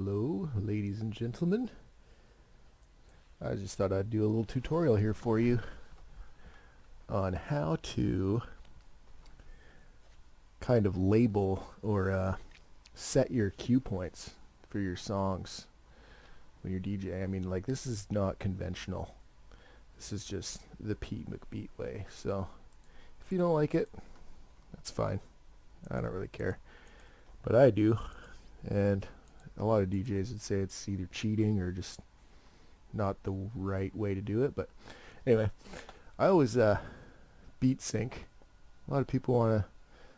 Hello, ladies and gentlemen. I just thought I'd do a little tutorial here for you on how to kind of label or set your cue points for your songs when you're DJing. I mean, like, this is not conventional. This is just the Pete McBeat way. So if you don't like it, that's fine. I don't really care. But I do. And a lot of DJs would say it's either cheating or just not the right way to do it. But anyway, I always beat sync. A lot of people want to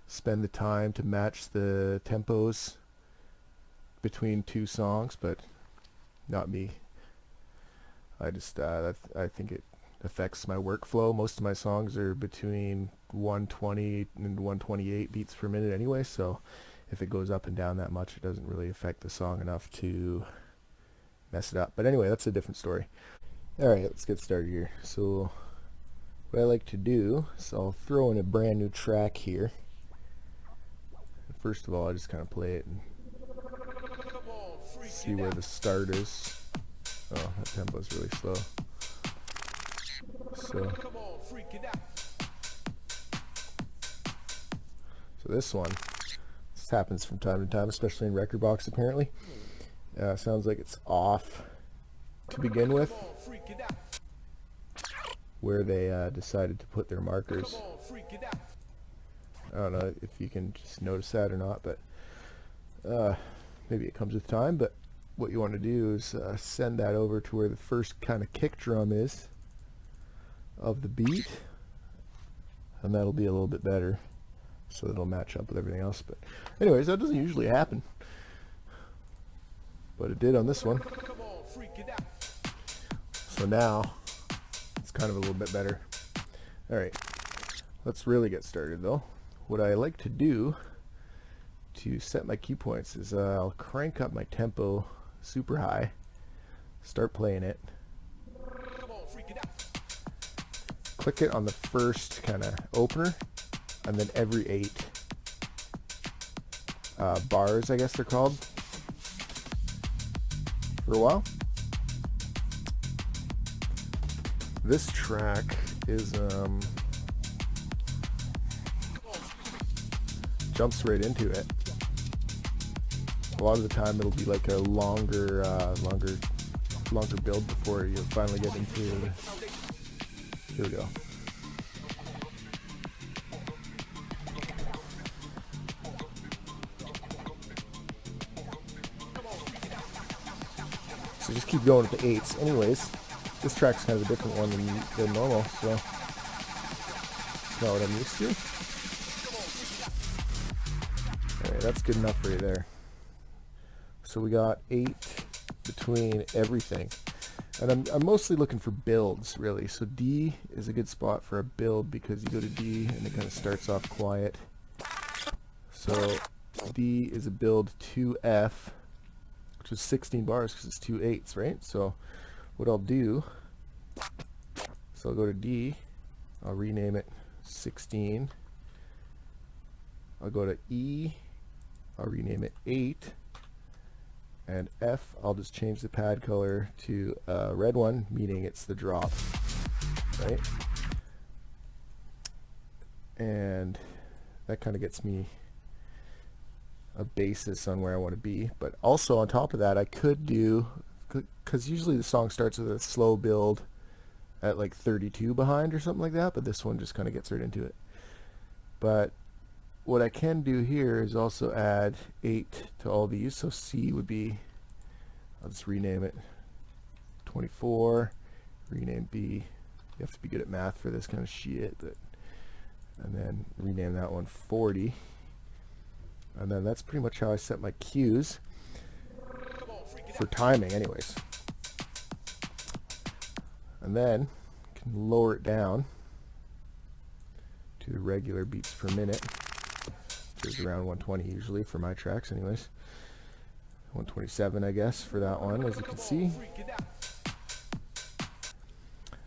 spend the time to match the tempos between two songs, but not me. I just I think it affects my workflow. Most of my songs are between 120 and 128 beats per minute anyway, so if it goes up and down that much, it doesn't really affect the song enough to mess it up. But anyway, that's a different story. Alright, let's get started here. So what I like to do is I'll throw in a brand new track here. First of all, I just kind of play it and see where the start is. Oh, that tempo is really slow. So this one, this happens from time to time, especially in Rekordbox apparently. Sounds like it's off to begin with, where they decided to put their markers. I don't know if you can just notice that or not, but maybe it comes with time. But what you want to do is send that over to where the first kind of kick drum is of the beat, and that'll be a little bit better, so it'll match up with everything else. But anyways, that doesn't usually happen, but it did on this one. So now it's kind of a little bit better. Alright, let's really get started though. What I like to do to set my cue points is I'll crank up my tempo super high, start playing it, click it on the first kind of opener, and then every 8 bars, I guess they're called, for a while. This track is jumps right into it. A lot of the time it'll be like a longer build before you finally get into. Here we go. So just keep going with the 8s. Anyways, this track's kind of a different one than normal, so it's not what I'm used to. Alright, that's good enough for you there. So we got 8 between everything. And I'm mostly looking for builds, really. So D is a good spot for a build because you go to D and it kind of starts off quiet. So D is a build 2F, which is 16 bars because it's 2 8s, right? So what I'll do, so I'll go to D, I'll rename it 16. I'll go to E, I'll rename it 8. And F, I'll just change the pad color to a red one, meaning it's the drop, right? And that kind of gets me a basis on where I want to be. But also on top of that, I could do, because usually the song starts with a slow build at like 32 behind or something like that, but this one just kind of gets right into it. But what I can do here is also add 8 to all these. So C would be, I'll just rename it 24, rename B. You have to be good at math for this kind of shit, but, and then rename that one 40. And then that's pretty much how I set my cues for timing anyways. And then you can lower it down to the regular beats per minute. Is around 120 usually for my tracks anyways. 127 I guess for that one, as you can see.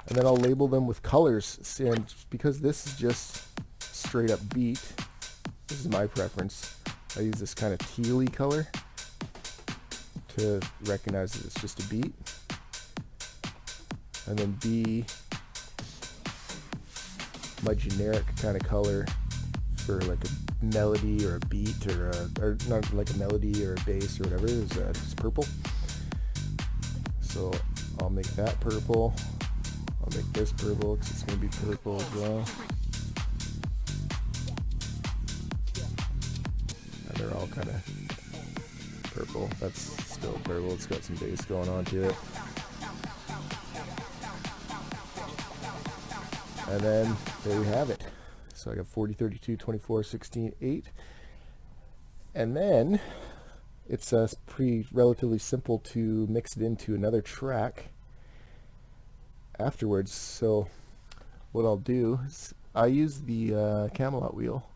And then I'll label them with colors, and because this is just straight up beat, this is my preference. I use this kind of tealy color. to recognize that it's just a beat. And then B, my generic kind of color for like a melody or a beat or not like a melody or a bass or whatever is just purple. So I'll make that purple. I'll make this purple because it's going to be purple as well. And they're all kind of purple. That's still purple. It's got some bass going on to it. And then there we have it. So I got 40, 32, 24, 16, 8. And then it's relatively simple to mix it into another track afterwards. So what I'll do is I use the Camelot wheel,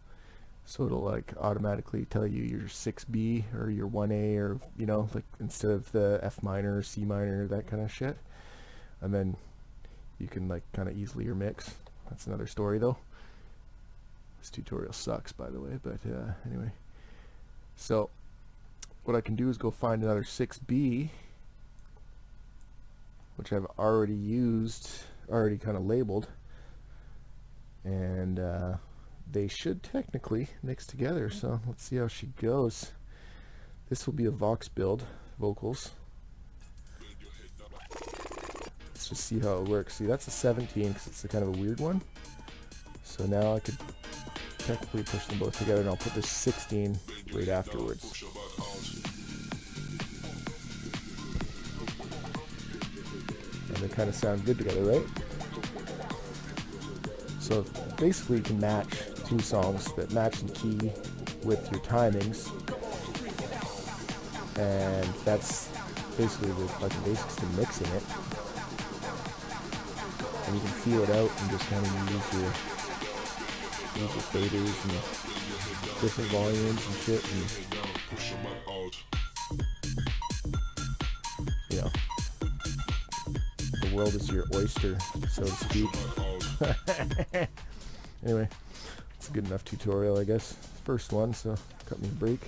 so it'll like automatically tell you your 6B or your 1A, or you know, like instead of the F minor, C minor, that kind of shit. And then you can like kind of easily remix. That's another story though. This tutorial sucks, by the way, but anyway. So what I can do is go find another 6B, which I've already used, already kind of labeled, and they should technically mix together. So let's see how she goes. This will be a Vox build, vocals. Let's just see how it works. See, that's a 17 because it's a kind of a weird one. So now I could technically push them both together, and I'll put this 16 right afterwards. And they kind of sound good together, right? So basically you can match two songs that match in key with your timings, and that's basically the fucking basics to mixing it. And you can feel it out and just kind of use your faders and different volumes and shit, and you know, the world is your oyster, so to speak. Anyway, it's a good enough tutorial, I guess. First one, so cut me a break.